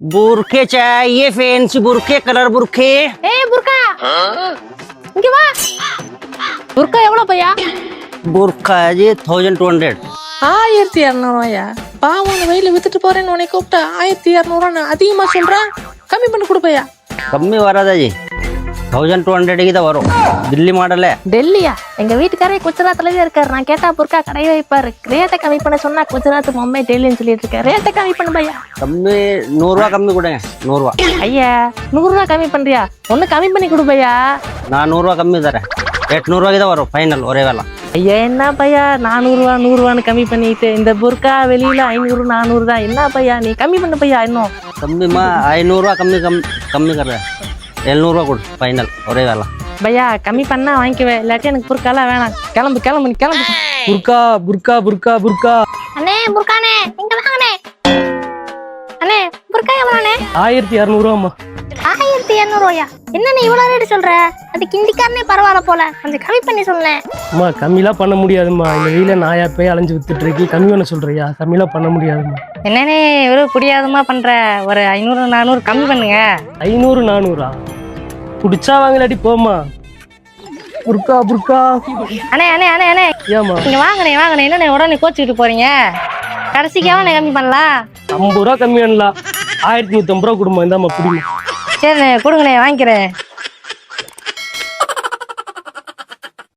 बुरखे चाहिए fancy बुरखे colour बुरखे ஏய் புர்கா இங்க வா புர்கா எவ்வளவு பையா बुरखा है जी 1200 1200 பாவம் வெயில வித்துட்டு போறேன்னு உன்னை கூப்பிட்டா 1200 அதிகமா சொல்றா கம்மி பண்ணி கொடு பையா कम्मी वरादा जी 1200 की वரும் दिल्ली मॉडल है டெல்லியா எங்க வீட்டுக்காரே குஜராத்லயே இருக்காரு நான் கேட்டா புர்கா கடையை வைப்பாரு ரேட்டை கம்மி பண்ண சொன்னா குஜராத் மும்பை டெல்லின்னு சொல்லிட்டு இருக்க ரேட்டை கம்மி பண்ணு பையா कम्मी 100 ரூபா கம்மி கொடுங்க 100 ரூபா ஐயா 100 ரூபா கம்மி பண்றியா ஒண்ணு கம்மி பண்ணி கொடு பையா நான் 100 ரூபா கம்மி தரேன் 800 ரூபாய்க்கு தான் வரும் ஃபைனல் ஒரே வேலை ஐயா என்ன பையா 400 ரூபா 100 ரூபான்னு கம்மி பண்ணிட்டு இந்த புர்கா வெளியில 500 400 தான் என்ன பையா நீ கம்மி பண்ணு பையா இன்னும் कम्मी में 500 रூபா कम्मी कर रहा है 700 ரூபா கொடு ஃபைனல் ஒரே வேலை பையா கம்மி பண்ணா வாங்கிக்குவேன் இல்லாட்டி எனக்கு புர்காலாம் வேணாம் கிளம்பு கிளம்பு நீ கிளம்பு புர்கா புர்கா புர்கா புர்கா அண்ணே புர்கானே இங்க வாங்கண்ணே அண்ணே புர்கா எவ்வளோண்ணே 1200 ரூபாம்மா 1200 ரூபாயா என்ன நீ இவ்வளோ ரேட்டு சொல்ற அது கிண்டிக்காரனே பரவாயில்ல போல கொஞ்சம் கம்மி பண்ணி சொல்லேன் அம்மா கம்மிலாம் பண்ண முடியாதும்மா இந்த வெயில நாயா போய் அலைஞ்சு வித்துட்டு இருக்கி கம்மி பண்ண சொல்றியா கம்மிலாம் பண்ண முடியாதும்மா என்னண்ணே இவ்வளோ புரியாதமா பண்ற ஒரு 500 400 கம்மி பண்ணுங்க 500 400 குடிச்சா வாங்கலாட்டி போம்மா புர்கா புர்கா அண்ணே அண்ணே அண்ணே அண்ணே ஏம்மா நீங்க வாங்கண்ணே வாங்கண்ணே என்னண்ணே உடனே கோச்சிக்கிட்டு போறீங்க கடைசிக்கு எவ்வளோ கம்மி பண்ணலாம் 50 ரூபா கம்மி பண்ணலாம் 1150 ரூபா கொடுமா இந்தாம்மா குடிமா சரிண்ணே கொடுங்கண்ணே வாங்கிக்கிறேன்